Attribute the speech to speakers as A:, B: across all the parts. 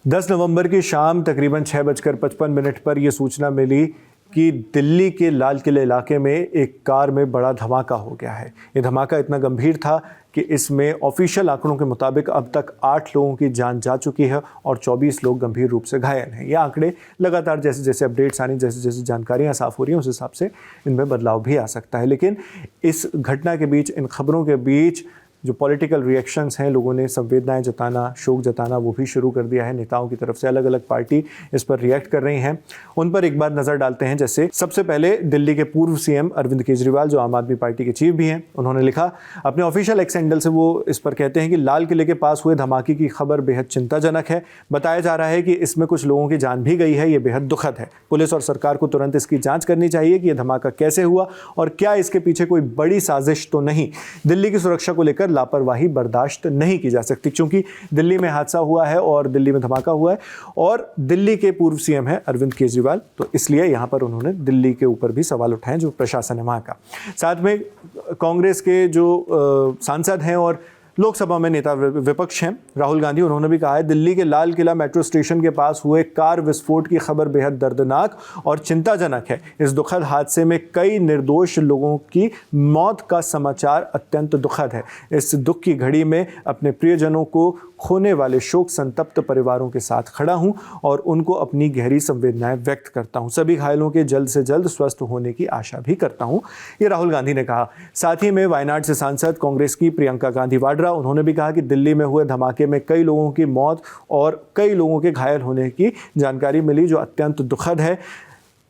A: 10 नवंबर की शाम तकरीबन 6:55 पर यह सूचना मिली कि दिल्ली के लाल किले इलाके में एक कार में बड़ा धमाका हो गया है। ये धमाका इतना गंभीर था कि इसमें ऑफिशियल आंकड़ों के मुताबिक अब तक 8 लोगों की जान जा चुकी है और 24 लोग गंभीर रूप से घायल हैं। ये आंकड़े लगातार जैसे जैसे अपडेट्स आनी, जैसे जैसे जानकारियां साफ हो रही हैं, उस हिसाब से इनमें बदलाव भी आ सकता है। लेकिन इस घटना के बीच, इन खबरों के बीच जो पॉलिटिकल रिएक्शंस हैं, लोगों ने संवेदनाएं जताना, शोक जताना वो भी शुरू कर दिया है। नेताओं की तरफ से अलग अलग पार्टी इस पर रिएक्ट कर रही हैं। उन पर एक बार नज़र डालते हैं। जैसे सबसे पहले दिल्ली के पूर्व सीएम अरविंद केजरीवाल, जो आम आदमी पार्टी के चीफ भी हैं, उन्होंने लिखा अपने ऑफिशियल एक्स हैंडल से, वो इस पर कहते हैं कि लाल किले के पास हुए धमाके की खबर बेहद चिंताजनक है। बताया जा रहा है कि इसमें कुछ लोगों की जान भी गई है। ये बेहद दुखद है। पुलिस और सरकार को तुरंत इसकी जाँच करनी चाहिए कि यह धमाका कैसे हुआ और क्या इसके पीछे कोई बड़ी साजिश तो नहीं। दिल्ली की सुरक्षा को लेकर लापरवाही बर्दाश्त नहीं की जा सकती, क्योंकि दिल्ली में हादसा हुआ है और दिल्ली में धमाका हुआ है और दिल्ली के पूर्व सीएम है अरविंद केजरीवाल, तो इसलिए यहां पर उन्होंने दिल्ली के ऊपर भी सवाल उठाए, जो प्रशासन है वहां का। साथ में कांग्रेस के जो सांसद हैं और लोकसभा में नेता विपक्ष हैं, राहुल गांधी, उन्होंने भी कहा है दिल्ली के लाल किला मेट्रो स्टेशन के पास हुए कार विस्फोट की खबर बेहद दर्दनाक और चिंताजनक है। इस दुखद हादसे में कई निर्दोष लोगों की मौत का समाचार अत्यंत दुखद है। इस दुख की घड़ी में अपने प्रियजनों को खोने वाले शोक संतप्त परिवारों के साथ खड़ा हूं और उनको अपनी गहरी संवेदनाएं व्यक्त करता हूं। सभी घायलों के जल्द से जल्द स्वस्थ होने की आशा भी करता हूं, ये राहुल गांधी ने कहा। साथ ही में वायनाड से सांसद कांग्रेस की प्रियंका गांधी वाड्रा, उन्होंने भी कहा कि दिल्ली में हुए धमाके में कई लोगों की मौत और कई लोगों के घायल होने की जानकारी मिली, जो अत्यंत दुखद है।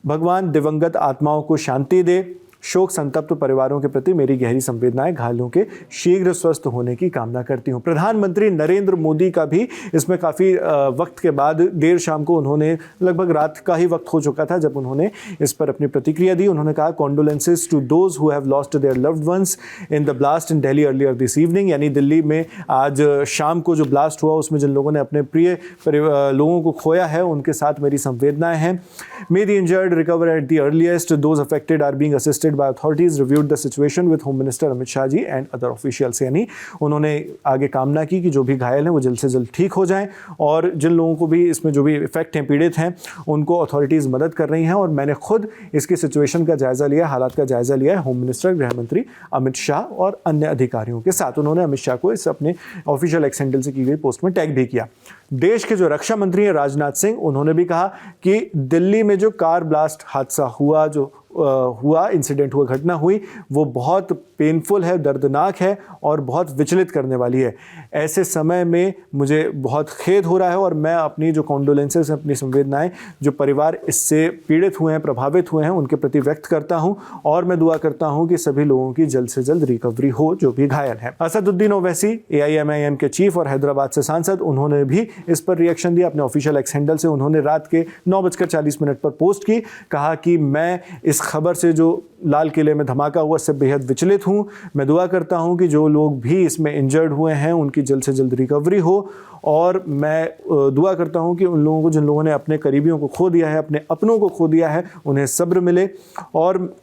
A: भगवान दिवंगत आत्माओं को शांति दे। शोक संतप्त परिवारों के प्रति मेरी गहरी संवेदनाएं, घायलों के शीघ्र स्वस्थ होने की कामना करती हूं। प्रधानमंत्री नरेंद्र मोदी का भी इसमें काफ़ी वक्त के बाद, देर शाम को, उन्होंने, लगभग रात का ही वक्त हो चुका था जब उन्होंने इस पर अपनी प्रतिक्रिया दी। उन्होंने कहा condolences to those who have lost their loved ones in the blast in Delhi earlier this evening, यानी दिल्ली में आज शाम को जो ब्लास्ट हुआ उसमें जिन लोगों ने अपने प्रिय लोगों को खोया है, उनके साथ मेरी संवेदनाएं हैं। May the injured recover at the earliest, those affected are being assisted by authorities, reviewed the situation with Home Minister Amit Shah ji and other officials। यानी उन्होंने आगे कामना की कि जो भी घायल हैं वो जल्द से जल्द ठीक हो जाएं और जिन लोगों को भी इसमें जो भी इफेक्ट हैं, पीड़ित हैं, उनको अथॉरिटीज़ मदद कर रही हैं। और मैंने खुद इसकी सिचुएशन का जायज़ा लिया, हालात का जायज़ा लिया है होम मिनिस्टर, गृह मंत्री अमित शाह और अन्य अधिकारियों के साथ। उन्होंने अमित शाह को इस अपने ऑफिशियल एक्स हैंडल से की गई पोस्ट में टैग भी किया। देश के जो रक्षा मंत्री हैं राजनाथ सिंह, उन्होंने भी कहा कि दिल्ली में जो कार ब्लास्ट हादसा हुआ, जो इंसिडेंट हुआ, घटना हुई, वो बहुत पेनफुल है, दर्दनाक है और बहुत विचलित करने वाली है। ऐसे समय में मुझे बहुत खेद हो रहा है और मैं अपनी जो कॉन्डोलेंसेस, अपनी संवेदनाएं जो परिवार इससे पीड़ित हुए हैं, प्रभावित हुए हैं, उनके प्रति व्यक्त करता हूं और मैं दुआ करता हूं कि सभी लोगों की जल्द से जल्द रिकवरी हो, जो भी घायल हैं। असदुद्दीन ओवैसी, AIMIM के चीफ और हैदराबाद से सांसद, उन्होंने भी इस पर रिएक्शन दिया अपने ऑफिशियल एक्स हैंडल से। उन्होंने रात के 9:40 पर पोस्ट की, कहा कि मैं इस खबर से, जो लाल किले में धमाका हुआ, इससे बेहद विचलित हूं। मैं दुआ करता हूं कि जो लोग भी इसमें इंजर्ड हुए हैं उनकी जल्द से जल्द रिकवरी हो और मैं दुआ करता हूं कि उन लोगों को, जिन लोगों ने अपने करीबियों को खो दिया है, अपने अपनों को खो दिया है, उन्हें सब्र मिले। और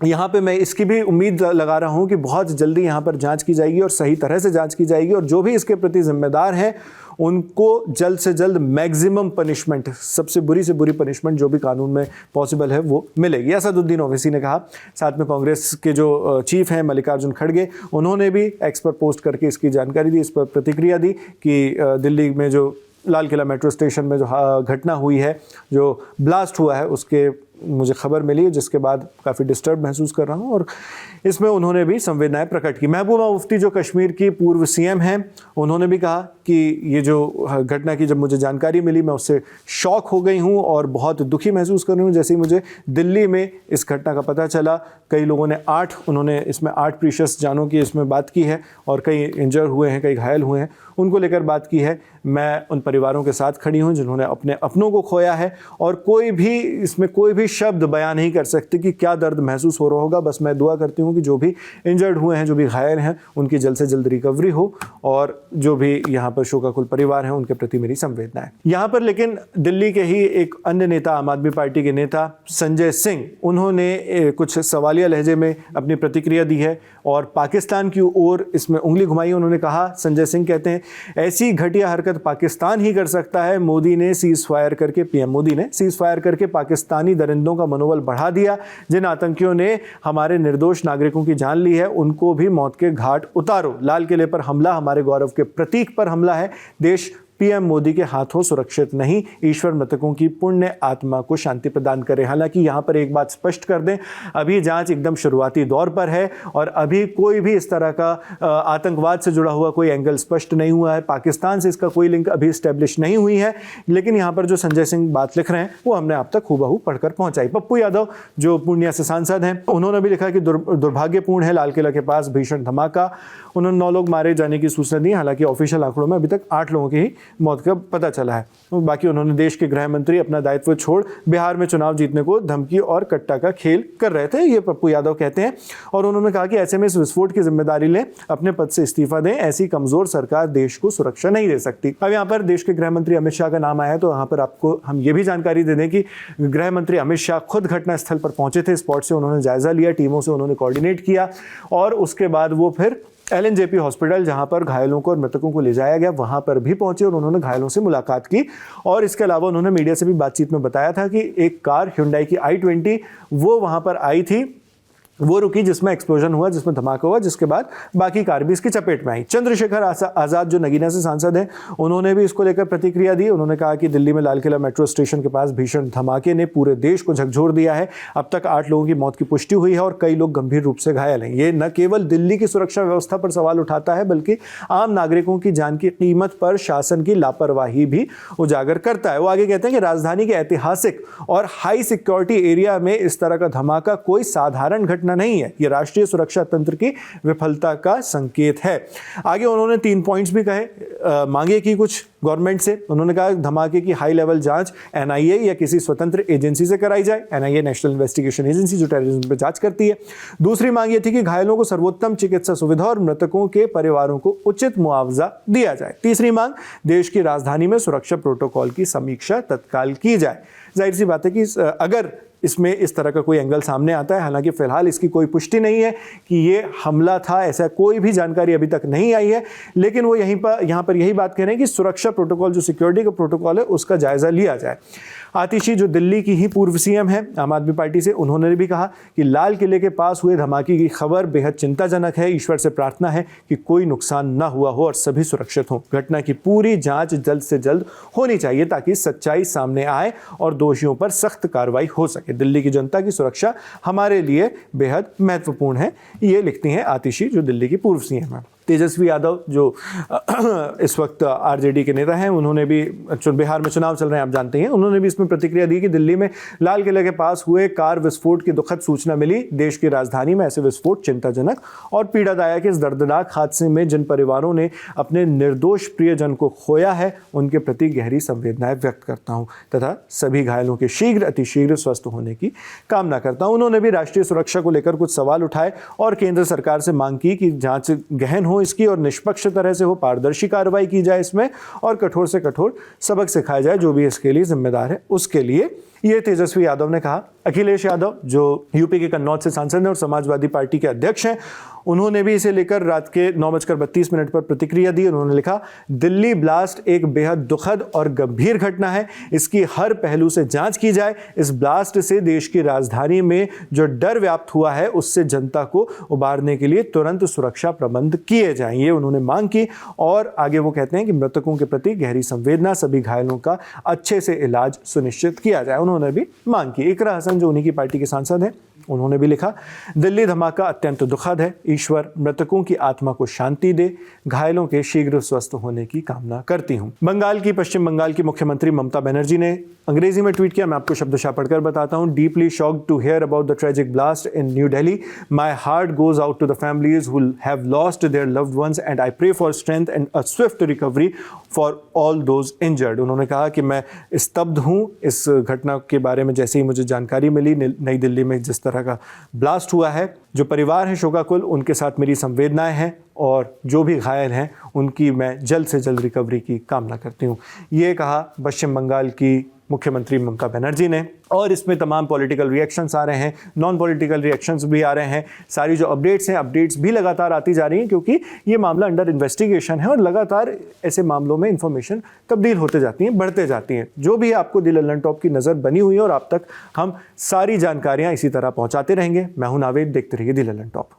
A: यहाँ पे मैं इसकी भी उम्मीद लगा रहा हूँ कि बहुत जल्दी यहाँ पर जांच की जाएगी और सही तरह से जांच की जाएगी और जो भी इसके प्रति जिम्मेदार हैं उनको जल्द से जल्द मैक्सिमम पनिशमेंट, सबसे बुरी से बुरी पनिशमेंट जो भी कानून में पॉसिबल है, वो मिलेगी, असदुद्दीन ओवैसी ने कहा। साथ में कांग्रेस के जो चीफ हैं मल्लिकार्जुन खड़गे, उन्होंने भी एक्स पर पोस्ट करके इसकी जानकारी दी, इस पर प्रतिक्रिया दी कि दिल्ली में जो लाल किला मेट्रो स्टेशन में जो घटना हुई है, जो ब्लास्ट हुआ है, उसके मुझे खबर मिली है, जिसके बाद काफ़ी डिस्टर्ब महसूस कर रहा हूँ और इसमें उन्होंने भी संवेदनाएं प्रकट की। महबूबा मुफ्ती, जो कश्मीर की पूर्व सीएम हैं, उन्होंने भी कहा कि ये जो घटना की जब मुझे जानकारी मिली, मैं उससे शॉक हो गई हूँ और बहुत दुखी महसूस कर रही हूँ। जैसे ही मुझे दिल्ली में इस घटना का पता चला, कई लोगों ने उन्होंने इसमें 8 प्रीशियस जानों की इसमें बात की है और कई इंजर हुए हैं, कई घायल हुए हैं, उनको लेकर बात की है। मैं उन परिवारों के साथ खड़ी हूँ जिन्होंने अपने अपनों को खोया है और कोई भी इसमें कोई भी शब्द बयान नहीं कर सकते कि क्या दर्द महसूस हो रहा होगा। बस मैं दुआ करती हूँ कि जो भी इंजर्ड हुए हैं, जो भी घायल हैं, उनकी जल्द से जल्द रिकवरी हो और जो भी यहाँ पर शोकाकुल परिवार हैं उनके प्रति मेरी संवेदना है। यहाँ पर लेकिन दिल्ली के ही एक अन्य नेता, आम आदमी पार्टी के नेता संजय सिंह, उन्होंने कुछ सवालिया लहजे में अपनी प्रतिक्रिया दी है। और पाकिस्तान की ओर इसमें उंगली घुमाई। उन्होंने कहा, संजय सिंह कहते हैं, ऐसी घटिया हरकत पाकिस्तान ही कर सकता है। मोदी ने सीज फायर करके, पीएम मोदी ने सीज फायर करके पाकिस्तानी दरिंदों का मनोबल बढ़ा दिया। जिन आतंकियों ने हमारे निर्दोष नागरिकों की जान ली है उनको भी मौत के घाट उतारो। लाल किले पर हमला हमारे गौरव के प्रतीक पर हमला है। देश पीएम मोदी के हाथों सुरक्षित नहीं। ईश्वर मृतकों की पुण्य आत्मा को शांति प्रदान करे। हालांकि यहां पर एक बात स्पष्ट कर दें, अभी जांच एकदम शुरुआती दौर पर है और अभी कोई भी इस तरह का आतंकवाद से जुड़ा हुआ कोई एंगल स्पष्ट नहीं हुआ है। पाकिस्तान से इसका कोई लिंक अभी स्टैब्लिश नहीं हुई है। लेकिन यहां पर जो संजय सिंह बात लिख रहे हैं वो हमने आप तक हूबहू पढ़कर पहुंचाई। पप्पू यादव जो पूर्णिया से सांसद हैं, उन्होंने भी लिखा कि दुर्भाग्यपूर्ण है, लाल किला के पास भीषण धमाका। उन्होंने 9 लोग मारे जाने की सूचना दी। हालांकि ऑफिशियल आंकड़ों में अभी तक 8 लोगों की ही मौत का पता चला है। बाकी उन्होंने देश के गृह मंत्री अपना दायित्व छोड़ बिहार में चुनाव जीतने को धमकी और कट्टा का खेल कर रहे थे, ये पप्पू यादव कहते हैं। और उन्होंने कहा कि ऐसे में इस विस्फोट की जिम्मेदारी लें, अपने पद से इस्तीफा दें। ऐसी कमजोर सरकार देश को सुरक्षा नहीं दे सकती। अब यहाँ पर देश के गृह मंत्री अमित शाह का नाम आया तो यहाँ पर आपको हम ये भी जानकारी दे दें कि गृह मंत्री अमित शाह खुद घटनास्थल पर पहुंचे थे। स्पॉट से उन्होंने जायजा लिया, टीमों से उन्होंने कोऑर्डिनेट किया और उसके बाद वो फिर LNJP हॉस्पिटल, जहां पर घायलों को और मृतकों को ले जाया गया, वहां पर भी पहुंचे और उन्होंने घायलों से मुलाकात की। और इसके अलावा उन्होंने मीडिया से भी बातचीत में बताया था कि एक कार Hyundai की i20 वो वहां पर आई थी, वो रुकी, जिसमें एक्सप्लोजन हुआ, जिसमें धमाका हुआ, जिसके बाद बाकी कार भी इसकी चपेट में आई। चंद्रशेखर आजाद जो नगीना से सांसद हैं, उन्होंने भी इसको लेकर प्रतिक्रिया दी। उन्होंने कहा कि दिल्ली में लाल किला मेट्रो स्टेशन के पास भीषण धमाके ने पूरे देश को झकझोर दिया है। अब तक 8 लोगों की मौत की पुष्टि हुई है और कई लोग गंभीर रूप से घायल हैं। ये न केवल दिल्ली की सुरक्षा व्यवस्था पर सवाल उठाता है, बल्कि आम नागरिकों की जान की कीमत पर शासन की लापरवाही भी उजागर करता है। वो आगे कहते हैं कि राजधानी के ऐतिहासिक और हाई सिक्योरिटी एरिया में इस तरह का धमाका कोई साधारण घटना नहीं है, यह राष्ट्रीय सुरक्षा तंत्र की विफलता का संकेत है। आगे उन्होंने 3 पॉइंट्स भी कहे, मांगे की कुछ गवर्नमेंट से। उन्होंने कहा धमाके की हाई लेवल जांच NIA या किसी स्वतंत्र एजेंसी से कराई जाए। NIA नेशनल इन्वेस्टिगेशन एजेंसी जो टेररिज्म पर जांच करती है। दूसरी मांग ये थी कि घायलों को सर्वोत्तम चिकित्सा सुविधा और मृतकों के परिवारों को उचित मुआवजा दिया जाए। तीसरी मांग, देश की राजधानी में सुरक्षा प्रोटोकॉल की समीक्षा तत्काल की जाए। जाहिर सी बात है कि अगर इसमें इस तरह का कोई एंगल सामने आता है, हालांकि फिलहाल इसकी कोई पुष्टि नहीं है कि ये हमला था, ऐसा कोई भी जानकारी अभी तक नहीं आई है। लेकिन वो यहाँ पर यही बात कह रहे हैं कि सुरक्षा प्रोटोकॉल, जो सिक्योरिटी का प्रोटोकॉल है, उसका जायजा लिया जाए। आतिशी जो दिल्ली की ही पूर्व CM है आम आदमी पार्टी से, उन्होंने भी कहा कि लाल किले के पास हुए धमाके की खबर बेहद चिंताजनक है। ईश्वर से प्रार्थना है कि कोई नुकसान न हुआ हो और सभी सुरक्षित हों। घटना की पूरी जांच जल्द से जल्द होनी चाहिए ताकि सच्चाई सामने आए और दोषियों पर सख्त कार्रवाई हो सके। दिल्ली की जनता की सुरक्षा हमारे लिए बेहद महत्वपूर्ण है, ये लिखती हैं आतिशी जो दिल्ली की पूर्व CM है। तेजस्वी यादव जो इस वक्त RJD के नेता हैं, उन्होंने भी, बिहार में चुनाव चल रहे हैं आप जानते हैं, उन्होंने भी इसमें प्रतिक्रिया दी कि दिल्ली में लाल किले के पास हुए कार विस्फोट की दुखद सूचना मिली। देश की राजधानी में ऐसे विस्फोट चिंताजनक और पीड़ादायक। इस दर्दनाक हादसे में जिन परिवारों ने अपने निर्दोष प्रियजन को खोया है, उनके प्रति गहरी संवेदनाएं व्यक्त करता हूं तथा सभी घायलों के शीघ्र अतिशीघ्र स्वस्थ होने की कामना करता हूं। उन्होंने भी राष्ट्रीय सुरक्षा को लेकर कुछ सवाल उठाए और केंद्र सरकार से मांग की कि जांच गहन हो इसकी और निष्पक्ष तरह से हो, पारदर्शी कार्रवाई की जाए इसमें और कठोर से कठोर सबक सिखाया जाए जो भी इसके लिए जिम्मेदार है उसके लिए। ये तेजस्वी यादव ने कहा। अखिलेश यादव जो यूपी के कन्नौज से सांसद हैं और समाजवादी पार्टी के अध्यक्ष हैं, उन्होंने भी इसे लेकर रात के 9:32 पर प्रतिक्रिया दी। उन्होंने लिखा, दिल्ली ब्लास्ट एक बेहद दुखद और गंभीर घटना है। इसकी हर पहलू से जांच की जाए। इस ब्लास्ट से देश की राजधानी में जो डर व्याप्त हुआ है, उससे जनता को उबारने के लिए तुरंत सुरक्षा प्रबंध किए जाएं, ये उन्होंने मांग की। और आगे वो कहते हैं कि मृतकों के प्रति गहरी संवेदना, सभी घायलों का अच्छे से इलाज सुनिश्चित किया जाए, उन्होंने भी मांग की। इकरा हसन जो उन्हीं की पार्टी के सांसद हैं, उन्होंने भी लिखा, दिल्ली धमाका अत्यंत दुखद है। ईश्वर मृतकों की आत्मा को शांति दे। घायलों के शीघ्र स्वस्थ होने की कामना करती हूं। पश्चिम बंगाल की मुख्यमंत्री ममता बनर्जी ने अंग्रेजी में ट्वीट किया, मैं आपको शब्दशः पढ़कर बताता हूं। Deeply shocked to hear about the tragic blast in New Delhi. My heart goes out to the families who have lost their loved ones and I pray for strength and a swift recovery for all those injured. उन्होंने कहा कि मैं स्तब्ध हूं इस घटना के बारे में। जैसे ही मुझे जानकारी मिली नई दिल्ली में जिस तरह का ब्लास्ट हुआ है, जो परिवार है शोकाकुल, उनके साथ मेरी संवेदनाएं हैं और जो भी घायल हैं उनकी मैं जल्द से जल्द रिकवरी की कामना करती हूं। ये कहा पश्चिम बंगाल की मुख्यमंत्री ममता बनर्जी ने, और इसमें तमाम पॉलिटिकल रिएक्शंस आ रहे हैं, नॉन पॉलिटिकल रिएक्शंस भी आ रहे हैं। सारी जो अपडेट्स हैं, अपडेट्स भी लगातार आती जा रही हैं, क्योंकि ये मामला अंडर इन्वेस्टिगेशन है और लगातार ऐसे मामलों में इंफॉर्मेशन तब्दील होते जाती हैं, बढ़ते जाती हैं। जो भी आपको दिल लल्लन टॉप की नज़र बनी हुई है और आप तक हम सारी जानकारियाँ इसी तरह पहुँचाते रहेंगे। मैं हूं नावेद, देखते रहिए दिल लल्लन टॉप।